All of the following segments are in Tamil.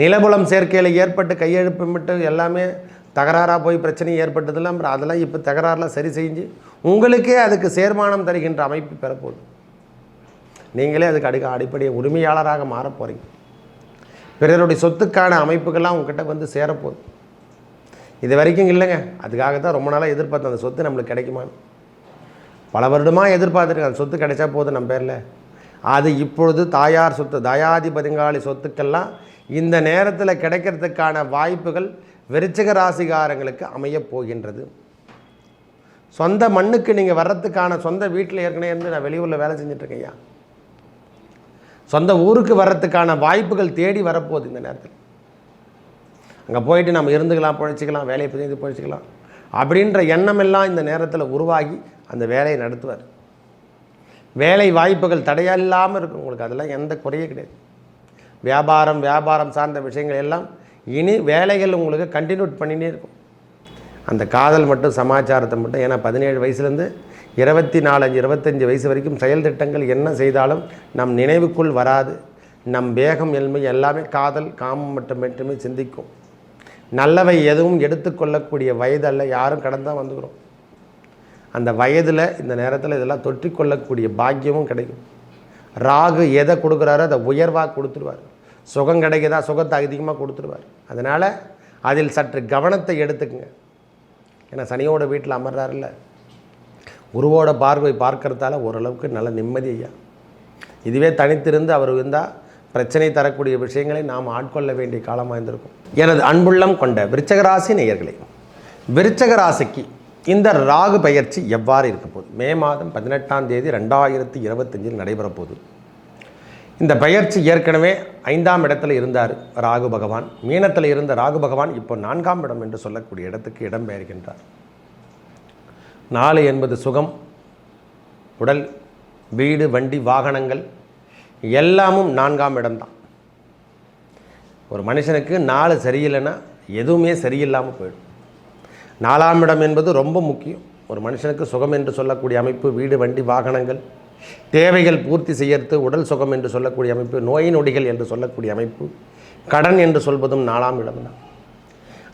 நிலபுலம் சேர்க்கையில் ஏற்பட்டு கையெழுப்பமிட்டு எல்லாமே தகராறாக போய் பிரச்சனை ஏற்பட்டதெல்லாம் அப்புறம் அதெல்லாம் இப்போ தகராறுலாம் சரி செஞ்சு உங்களுக்கே அதுக்கு சேர்மானம் தருகின்ற அமைப்பு பெறப்போகுது. நீங்களே அதுக்கு அடிப்படை உரிமையாளராக மாறப் போகிறீங்க. பிறருடைய சொத்துக்கான அமைப்புகள்லாம் உங்ககிட்ட வந்து சேரப்போகுது. இது வரைக்கும் இல்லைங்க, அதுக்காக தான் ரொம்ப நாளாக எதிர்பார்த்த அந்த சொத்து நம்மளுக்கு கிடைக்குமான்னு பல வருடமாக எதிர்பார்த்துருக்கேன். அந்த சொத்து கிடைச்சா போதும் நம்ம பேரில். அது இப்பொழுது தாயார் சொத்து, தயாதிபதிங்காளி சொத்துக்கெல்லாம் இந்த நேரத்தில் கிடைக்கிறதுக்கான வாய்ப்புகள் விருச்சிக ராசிகாரங்களுக்கு அமையப் போகின்றது. சொந்த மண்ணுக்கு நீங்கள் வர்றதுக்கான சொந்த வீட்டில் ஏற்கனவே இருந்து நான் வெளியூரில் வேலை செஞ்சிட்ருக்கேன்யா, சொந்த ஊருக்கு வர்றதுக்கான வாய்ப்புகள் தேடி வரப்போகுது இந்த நேரத்தில். அங்கே போயிட்டு நம்ம இருந்துக்கலாம், பிழைச்சிக்கலாம், வேலையை செய்து பிழைச்சிக்கலாம் அப்படின்ற எண்ணமெல்லாம் இந்த நேரத்தில் உருவாகி அந்த வேலையை நடத்துவார். வேலை வாய்ப்புகள் தடையில்லாமல் இருக்கும் உங்களுக்கு, அதெல்லாம் எந்த குறையே கிடையாது. வியாபாரம் சார்ந்த விஷயங்கள் எல்லாம் இனி வேலைகள் உங்களுக்கு கண்டினியூ பண்ணினே இருக்கும். அந்த காதல் மட்டும் சமாச்சாரத்தை மட்டும், ஏன்னா 17 வயசுலேருந்து 24, 25 வயசு வரைக்கும் செயல் திட்டங்கள் என்ன செய்தாலும் நம் நினைவுக்குள் வராது. நம் வேகம் எல்மை எல்லாமே காதல் காமம் மட்டுமே சிந்திக்கும். நல்லவை எதுவும் எடுத்துக்கொள்ளக்கூடிய வயதல்ல, யாரும் கடந்தான் வந்துக்கிறோம். அந்த வயதில் இந்த நேரத்தில் இதெல்லாம் தொற்றிக்கொள்ளக்கூடிய பாக்கியமும் கிடைக்கும். ராகு எதை கொடுக்குறாரோ அதை உயர்வாக கொடுத்துருவார். சுகம் கிடைக்குதா, சுகத்தை அதிகமாக கொடுத்துருவார். அதனால் அதில் சற்று கவனத்தை எடுத்துக்குங்க. ஏன்னா சனியோட வீட்டில் அமர்றாருல்ல, குருவோட பார்வை பார்க்கறதால ஓரளவுக்கு நல்ல நிம்மதி ஐயா. இதுவே தனித்திருந்து அவர் இருந்தால் பிரச்சனை தரக்கூடிய விஷயங்களை நாம் ஆட்கொள்ள வேண்டிய காலமாக இருந்திருக்கும். எனது அன்புள்ளம் கொண்ட விருச்சகராசி நேயர்களே, விருச்சகராசிக்கு இந்த ராகு பெயர்ச்சி எவ்வாறு இருக்க போகுது? மே மாதம் 18ஆம் தேதி 2025 நடைபெற போகுது. இந்த பெயர்ச்சி ஏற்கனவே 5ஆம் இடத்துல இருந்தார் ராகு பகவான். மீனத்தில் இருந்த ராகு பகவான் இப்போ 4ஆம் இடம் என்று சொல்லக்கூடிய இடத்துக்கு இடம் பெயர்கின்றார். 4 என்பது சுகம், உடல், வீடு, வண்டி, வாகனங்கள் எல்லாமும் 4ஆம் இடம்தான். ஒரு மனுஷனுக்கு 4 சரியில்லைன்னா எதுவுமே சரியில்லாமல் போயிடும். 4ஆம் இடம் என்பது ரொம்ப முக்கியம். ஒரு மனுஷனுக்கு சுகம் என்று சொல்லக்கூடிய அமைப்பு, வீடு, வண்டி, வாகனங்கள், தேவைகள் பூர்த்தி செய்யறது, உடல் சுகம் என்று சொல்லக்கூடிய அமைப்பு, நோய் நொடிகள் என்று சொல்லக்கூடிய அமைப்பு, கடன் என்று சொல்வதும் 4ஆம் இடம் தான்.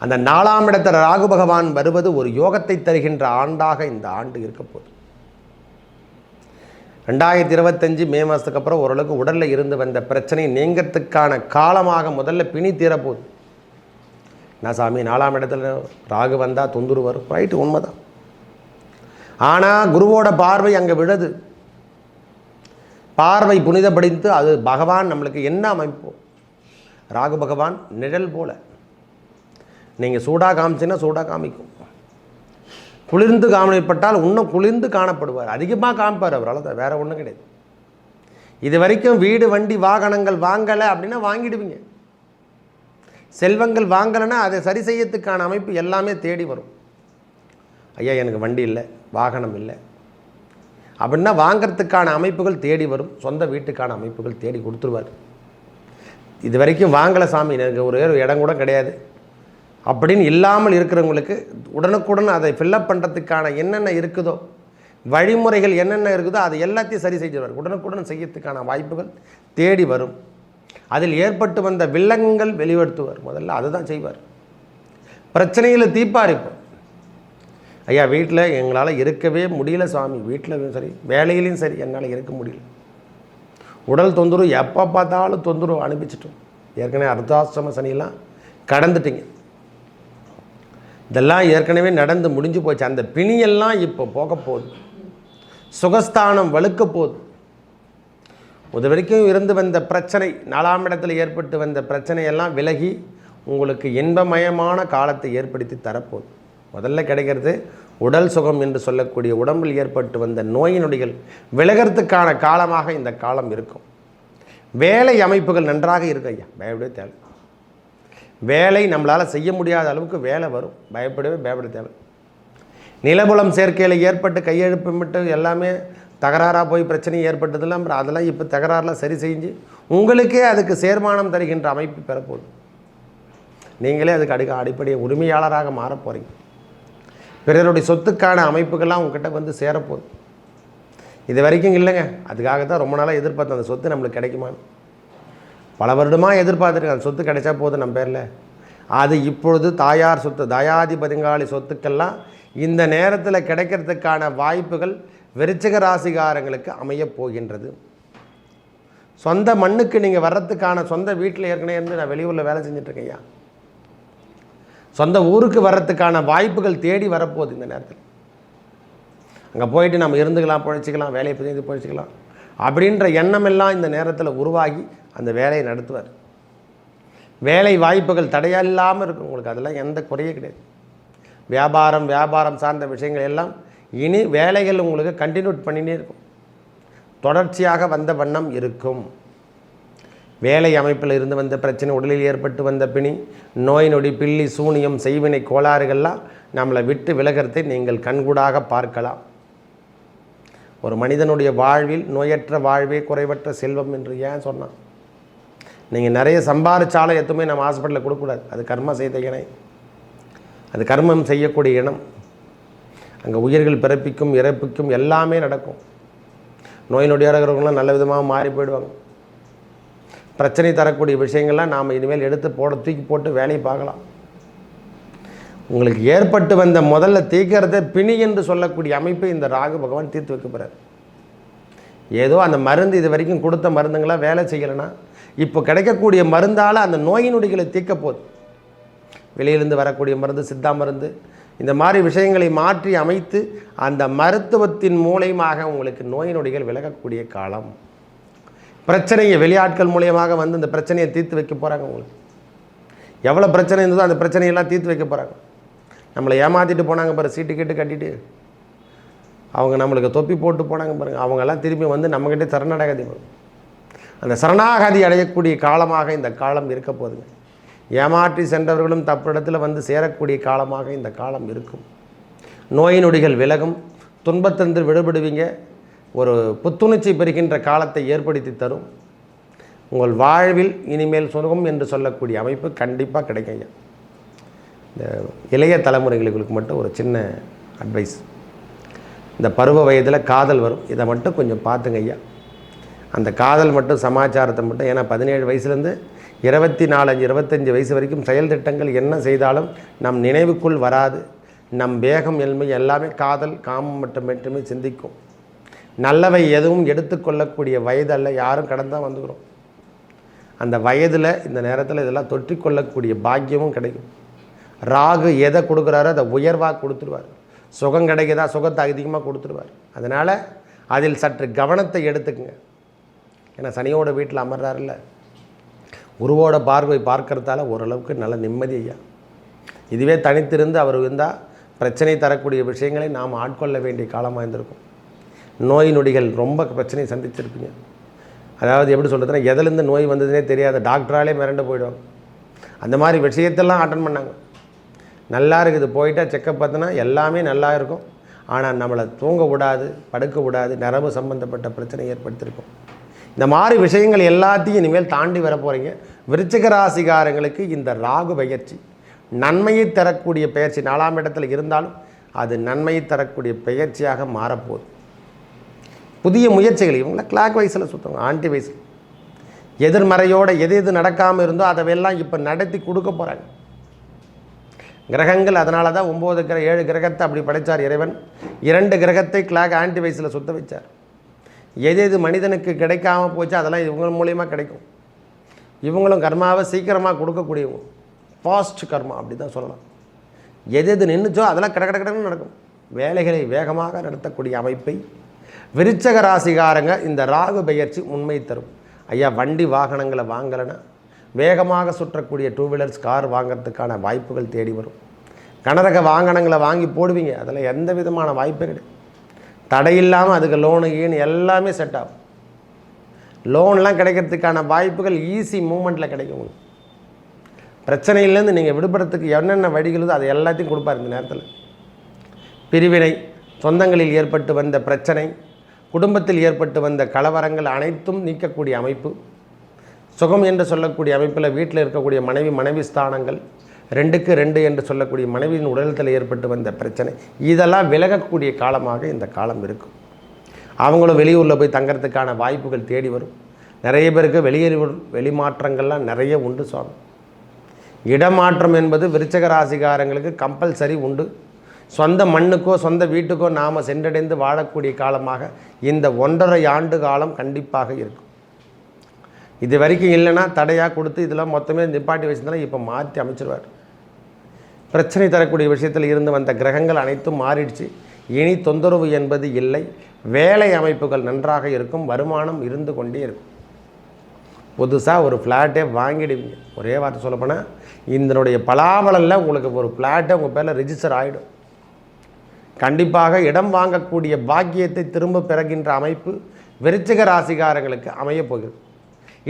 அந்த 4ஆம் இடத்தில் ராகு பகவான் வருவது ஒரு யோகத்தை தருகின்ற ஆண்டாக இந்த ஆண்டு இருக்க போகுது. 2025 மே மாதத்துக்கு அப்புறம் ஓரளவுக்கு உடலில் இருந்து வந்த பிரச்சனை நீங்கிறதுக்கான காலமாக முதல்ல பிணி தீரப்போகுது. நான் சாமி 4ஆம் இடத்துல ராகு வந்தால் தொந்தரவு வரும், ரைட்டு, உண்மைதான். ஆனால் குருவோட பார்வை அங்கே விழுது. பார்வை புனிதப்படுத்து. அது பகவான் நம்மளுக்கு என்ன அமைப்பு? ராகு பகவான் நிழல் போல. நீங்கள் சூடாக காமிச்சின்னா சூடாக காமிக்கும், குளிர்ந்து காணப்பட்டால் இன்னும் குளிர்ந்து காணப்படுவார், அதிகமாக காமிப்பார் அவர். அவ்வளோதான், வேறு ஒன்றும் கிடையாது. இது வரைக்கும் வீடு, வண்டி, வாகனங்கள் வாங்கலை அப்படின்னா வாங்கிடுவீங்க. செல்வங்கள் வாங்கலைன்னா அதை சரி செய்யறதுக்கான அமைப்பு எல்லாமே தேடி வரும். ஐயா எனக்கு வண்டி இல்லை, வாகனம் இல்லை அப்படின்னா வாங்கிறதுக்கான அமைப்புகள் தேடி வரும். சொந்த வீட்டுக்கான அமைப்புகள் தேடி கொடுத்துருவார். இது வரைக்கும் வாங்கலை சாமி, எனக்கு ஒரு இடம் கூட கிடையாது அப்படின்னு இல்லாமல் இருக்கிறவங்களுக்கு உடனுக்குடன் அதை ஃபில்லப் பண்ணுறதுக்கான என்னென்ன இருக்குதோ, வழிமுறைகள் என்னென்ன இருக்குதோ அதை எல்லாத்தையும் சரி செஞ்சுருவார். உடனுக்குடன் செய்யறதுக்கான வாய்ப்புகள் தேடி வரும். அதில் ஏற்பட்டு வந்த வில்லங்கள் வெளிப்படுத்துவார். முதல்ல அதை தான் செய்வார். பிரச்சனையில் தீர்ப்பார். இப்போ ஐயா வீட்டில் எங்களால் இருக்கவே முடியல சாமி, வீட்டில் சரி வேலையிலையும் சரி என்னால் இருக்க முடியல, உடல் தொந்தரவு எப்போ பார்த்தாலும் தொந்தரவு அனுப்பிச்சிட்டோம். ஏற்கனவே அர்த்தாசிரம சனியெல்லாம் கடந்துட்டீங்க, இதெல்லாம் ஏற்கனவே நடந்து முடிஞ்சு போச்சு. அந்த பிணியெல்லாம் இப்போ போக போகுது. சுகஸ்தானம் வலுக்க போகுது. இது வரைக்கும் இருந்து வந்த பிரச்சனை, 4ஆம் இடத்தில் ஏற்பட்டு வந்த பிரச்சனையெல்லாம் விலகி உங்களுக்கு இன்பமயமான காலத்தை ஏற்படுத்தி தரப்போகுது. முதல்ல கிடைக்கிறது உடல் சுகம் என்று சொல்லக்கூடிய உடம்பில் ஏற்பட்டு வந்த நோய் நொடிகள் விலகிறதுக்கான காலமாக இந்த காலம் இருக்கும். வேலை அமைப்புகள் நன்றாக இருக்கு ஐயா, பயப்படவே தேவை. வேலை நம்மளால் செய்ய முடியாத அளவுக்கு வேலை வரும், பயப்பட தேவை. நிலபுலம் சேர்க்கையில் ஏற்பட்டு கையெழுப்பமிட்டு எல்லாமே தகராறாக போய் பிரச்சனை ஏற்பட்டதெல்லாம் அப்புறம் அதெல்லாம் இப்போ தகராறுலாம் சரி செஞ்சு உங்களுக்கே அதுக்கு சேர்மானம் தருகின்ற அமைப்பு பெறப்போகுது. நீங்களே அதுக்கு அடிப்படை உரிமையாளராக மாறப் போகிறீங்க. பிறருடைய சொத்துக்கான அமைப்புகள்லாம் உங்ககிட்ட வந்து சேரப்போகுது. இது வரைக்கும் இல்லைங்க, அதுக்காக தான் ரொம்ப நாளாக எதிர்பார்த்த அந்த சொத்து நம்மளுக்கு கிடைக்குமான்னு பல வருடமாக எதிர்பார்த்துருக்கேன், அந்த சொத்து கிடைச்சா போதும் நம்ம பேரில். அது இப்பொழுது தாயார் சொத்து, தயாதிபதிங்காளி சொத்துக்கெல்லாம் இந்த நேரத்தில் கிடைக்கிறதுக்கான வாய்ப்புகள் விருச்சிக ராசிக்காரங்களுக்கு அமையப் போகின்றது. சொந்த மண்ணுக்கு நீங்கள் வர்றதுக்கான, சொந்த வீட்டில் ஏற்கனவே இருந்து நான் வெளியூரில் வேலை செஞ்சிட்ருக்கேன் ஐயா, சொந்த ஊருக்கு வர்றதுக்கான வாய்ப்புகள் தேடி வரப்போகுது இந்த நேரத்தில். அங்கே போயிட்டு நம்ம இருந்துக்கலாம், பிழைச்சிக்கலாம், வேலையை செய்து பிழைச்சிக்கலாம் அப்படின்ற எண்ணமெல்லாம் இந்த நேரத்தில் உருவாகி அந்த வேலையை நடத்துவார். வேலை வாய்ப்புகள் தடையில்லாமல் இருக்கும் உங்களுக்கு, அதெல்லாம் எந்த குறையே கிடையாது. வியாபாரம் சார்ந்த விஷயங்கள் எல்லாம் இனி வேலைகள் உங்களுக்கு கண்டினியூட் பண்ணினே இருக்கும், தொடர்ச்சியாக வந்த வண்ணம் இருக்கும். வேலை அமைப்பில் இருந்து வந்த பிரச்சனை, உடலில் ஏற்பட்டு வந்த பிணி, நோய் நொடி, பில்லி சூனியம், செய்வினை கோளாறுகள்லாம் நம்மளை விட்டு விலகிறதை நீங்கள் கண்கூடாக பார்க்கலாம். ஒரு மனிதனுடைய வாழ்வில் நோயற்ற வாழ்வே குறைவற்ற செல்வம் என்று ஏன் சொன்னான்? நீங்கள் நிறைய சம்பாரிச்சாலும் எதுவுமே நம்ம ஹாஸ்பிட்டலில் கொடுக்கக்கூடாது, அது கர்மா செய்த இணை, அது கர்மம் செய்யக்கூடிய இனம். அங்கே உயிர்கள் பிறப்பிக்கும் இறப்பிக்கும் எல்லாமே நடக்கும். நோய் நொடியாக இருக்கிறவங்களாம் நல்ல விதமாக மாறி போயிடுவாங்க. பிரச்சனை தரக்கூடிய விஷயங்கள்லாம் நாம் இனிமேல் எடுத்து தூக்கி போட்டு வேலையை பார்க்கலாம். உங்களுக்கு ஏற்பட்டு வந்த முதல்ல தீக்கிறத பிணி என்று சொல்லக்கூடிய அமைப்பை இந்த ராகு பகவான் தீர்த்து வைக்க போகிறார். ஏதோ அந்த மருந்து இது வரைக்கும் கொடுத்த மருந்துங்களாம் வேலை செய்யலைன்னா இப்போ கிடைக்கக்கூடிய மருந்தால் அந்த நோய் நொடிகளை தீர்க்க போகுது. வெளியிலிருந்து வரக்கூடிய மருந்து, சித்தா மருந்து, இந்த மாதிரி விஷயங்களை மாற்றி அமைத்து அந்த மருத்துவத்தின் மூலயமாக உங்களுக்கு நோய் நொடிகள் விலகக்கூடிய காலம். பிரச்சனையை வெளியாட்கள் மூலியமாக வந்து இந்த பிரச்சனையை தீர்த்து வைக்க போகிறாங்க. உங்களுக்கு எவ்வளோ பிரச்சனை இருந்ததோ அந்த பிரச்சனையெல்லாம் தீர்த்து வைக்க போகிறாங்க. நம்மளை ஏமாற்றிட்டு போனாங்க பாரு, சீட்டு கேட்டு கட்டிட்டு அவங்க நம்மளுக்கு தொப்பி போட்டு போனாங்க பாருங்கள், அவங்கெல்லாம் திரும்பி வந்து நம்மக்கிட்டே சரணாகதி, அந்த சரணாகதி அடையக்கூடிய காலமாக இந்த காலம் இருக்க போகுதுங்க. ஏமாற்றி சென்றவர்களும் தப்பிடத்தில் வந்து சேரக்கூடிய காலமாக இந்த காலம் இருக்கும். நோய் நொடிகள் விலகும், துன்பத்திலிருந்து விடுபடுவீங்க, ஒரு புத்துணர்ச்சி பெறுகின்ற காலத்தை ஏற்படுத்தி தரும். உங்கள் வாழ்வில் இனிமேல் சுகம் என்று சொல்லக்கூடிய அமைப்பு கண்டிப்பாக கிடைக்குங்க. இந்த இளைய தலைமுறைகளுக்கு மட்டும் ஒரு சின்ன அட்வைஸ், இந்த பருவ வயதில் காதல் வரும், இதை மட்டும் கொஞ்சம் பார்த்துங்க ஐயா. அந்த காதல் மட்டும், சமாச்சாரத்தை மட்டும், ஏன்னா 17 வயசுலேருந்து 24, 25 வயசு வரைக்கும் செயல் திட்டங்கள் என்ன செய்தாலும் நம் நினைவுக்குள் வராது. நம் வேகம் எல்மை எல்லாமே காதல் காமம் மட்டுமே சிந்திக்கும். நல்லவை எதுவும் எடுத்துக்கொள்ளக்கூடிய வயதல்ல, யாரும் கடந்தான் வந்துக்கிறோம். அந்த வயதில் இந்த நேரத்தில் இதெல்லாம் தொற்றிக்கொள்ளக்கூடிய பாக்கியமும் கிடைக்கும். ராகு எதை கொடுக்குறாரோ அதை உயர்வாக கொடுத்துருவார். சுகம் கிடைக்குதா, சுகத்தை அதிகமாக கொடுத்துருவார். அதனால் அதில் சற்று கவனத்தை எடுத்துக்குங்க. ஏன்னா சனியோட வீட்டில் அமர்றாருல்ல, குருவோட பார்வை பார்க்கறதால ஓரளவுக்கு நல்ல நிம்மதி ஐயா. இதுவே தனித்திருந்து அவர் இருந்தால் பிரச்சனை தரக்கூடிய விஷயங்களை நாம் ஆட்கொள்ள வேண்டிய காலமாக இருந்திருக்கும். நோய் நொடிகள் ரொம்ப பிரச்சனையை சந்திச்சிருப்பீங்க. அதாவது எப்படி சொல்கிறதுனா, எதுலேருந்து நோய் வந்ததுனே தெரியாத டாக்டராலே மிரண்டு போயிடுவாங்க. அந்த மாதிரி விஷயத்தெல்லாம் அட்டன் பண்ணாங்க. நல்லா இருக்குது, போயிட்டால் செக்கப் பார்த்தோன்னா எல்லாமே நல்லா இருக்கும். ஆனால் நம்மளை தூங்க விடாது, படுக்க விடாது, நரம்பு சம்பந்தப்பட்ட பிரச்சனை ஏற்படுத்தியிருக்கும். இந்த மாதிரி விஷயங்கள் எல்லாத்தையும் இனிமேல் தாண்டி வர போகிறீங்க. விருச்சிக ராசிக்காரங்களுக்கு இந்த ராகு பயிற்சி நன்மையை தரக்கூடிய பயிற்சி, 4ஆம் இடத்துல இருந்தாலும் அது நன்மையை தரக்கூடிய பயிற்சியாக மாறப்போகுது. புதிய முயற்சிகள், இவங்கள கிளாக் வைஸில் சுற்றுவாங்க, ஆன்டி வைஸில் எதிர்மறையோடு எது நடக்காமல் இருந்தோ அதெல்லாம் இப்போ நடத்தி கொடுக்க போகிறாங்க கிரகங்கள். அதனால தான் 7 கிரகத்தை அப்படி படைத்தார் இறைவன். 2 கிரகத்தை கிளாக் ஆன்டி வைஸில் சுற்ற வச்சார். எது மனிதனுக்கு கிடைக்காமல் போச்சு அதெல்லாம் இவங்க மூலியமாக கிடைக்கும். இவங்களும் கர்மாவை சீக்கிரமாக கொடுக்கக்கூடியவங்க, ஃபாஸ்ட் கர்மா அப்படி தான் சொல்லலாம். எது நின்றுச்சோ அதெல்லாம் கடன்னு நடக்கும். வேலைகளை வேகமாக நடத்தக்கூடிய அமைப்பை விருச்சிக ராசிக்காரங்க இந்த ராகு பெயர்ச்சி உண்மை தரும். ஐயா, வண்டி வாகனங்களை வாங்கலைன்னா வேகமாக சுற்றக்கூடிய 2 வீலர்ஸ் கார் வாங்கிறதுக்கான வாய்ப்புகள் தேடி வரும். கனரக வாகனங்களை வாங்கி போடுவீங்க, அதில் எந்த விதமான வாய்ப்பே கிடையாது. தடையில்லாமல் அதுக்கு லோனு கீனு எல்லாமே செட் ஆகும். லோன்லாம் கிடைக்கிறதுக்கான வாய்ப்புகள் ஈஸி மூமெண்ட்டில் கிடைக்கும். பிரச்சனையிலேருந்து நீங்கள் விடுபடுறதுக்கு என்னென்ன வழிகளோ அது எல்லாத்தையும் கொடுப்பார் இந்த நேரத்தில். பிரிவினை, சொந்தங்களில் ஏற்பட்டு வந்த பிரச்சனை, குடும்பத்தில் ஏற்பட்டு வந்த கலவரங்கள் அனைத்தும் நீக்கக்கூடிய அமைப்பு. சுகம் என்று சொல்லக்கூடிய அமைப்பில் வீட்டில் இருக்கக்கூடிய மனைவி ஸ்தானங்கள் 2க்கு 2 என்று சொல்லக்கூடிய மனைவியின் உடலத்தில் ஏற்பட்டு வந்த பிரச்சனை இதெல்லாம் விலகக்கூடிய காலமாக இந்த காலம் இருக்கும். அவங்களும் வெளியூரில் போய் தங்கிறதுக்கான வாய்ப்புகள் தேடி வரும். நிறைய பேருக்கு வெளிமாற்றங்கள்லாம் நிறைய உண்டு சுவாமி. இடமாற்றம் என்பது விருச்சிக ராசிக்காரங்களுக்கு கம்பல்சரி உண்டு. சொந்த மண்ணுக்கோ சொந்த வீட்டுக்கோ நாம் சென்றடைந்து வாழக்கூடிய காலமாக இந்த 1.5 ஆண்டு காலம் கண்டிப்பாக இருக்கும். இது வரைக்கும் இல்லைன்னா தடையாக கொடுத்து இதெல்லாம் மொத்தமே நிப்பாட்டி வச்சுருந்தாலும் இப்போ மாற்றி அமைச்சிருவார். பிரச்சனை தரக்கூடிய விஷயத்தில் இருந்து வந்த கிரகங்கள் அனைத்தும் மாறிடுச்சு. இனி தொந்தரவு என்பது இல்லை. வேலை அமைப்புகள் நன்றாக இருக்கும். வருமானம் இருந்து கொண்டே இருக்கும். புதுசாக ஒரு ஃப்ளாட்டே வாங்கிடுவீங்க. ஒரே வார்த்தை சொல்லப்போனால் இதனுடைய பலாபலனில் உங்களுக்கு ஒரு ஃப்ளாட்டை உங்கள் பேரில் ரிஜிஸ்டர் ஆகிடும். கண்டிப்பாக இடம் வாங்கக்கூடிய பாக்கியத்தை திரும்ப பெறுகின்ற அமைப்பு விருச்சிக ராசிக்காரங்களுக்கு அமையப் போகிறது.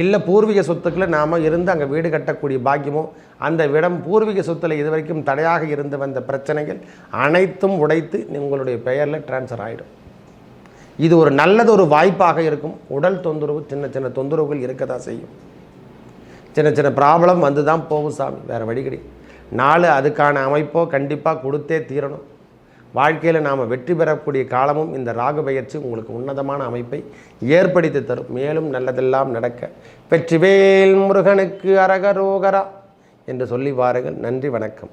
இல்லை பூர்வீக சொத்துக்களை நாம் இருந்து அங்கே வீடு கட்டக்கூடிய பாக்கியமோ, அந்த இடம் பூர்வீக சொத்தில் இது வரைக்கும் தடையாக இருந்து வந்த பிரச்சனைகள் அனைத்தும் உடைத்து உங்களுடைய பெயரில் டிரான்ஸ்ஃபர் ஆகிடும். இது ஒரு நல்லது ஒரு வாய்ப்பாக இருக்கும். உடல் தொந்தரவு சின்ன சின்ன தொந்தரவுகள் இருக்க தான் செய்யும். சின்ன சின்ன ப்ராப்ளம் வந்து தான் போகும் சாமி, வேறு வழி கிடையாது. நாலு அதுக்கான அமைப்போ கண்டிப்பாக கொடுத்தே தீரணும். வாழ்க்கையில் நாம் வெற்றி பெறக்கூடிய காலமும் இந்த ராகு பெயர்ச்சி உங்களுக்கு உன்னதமான அமைப்பை ஏற்படுத்தி தரும். மேலும் நல்லதெல்லாம் நடக்க வெற்றிவேல் முருகனுக்கு அரகரோகரா என்று சொல்லி வாருங்கள். நன்றி, வணக்கம்.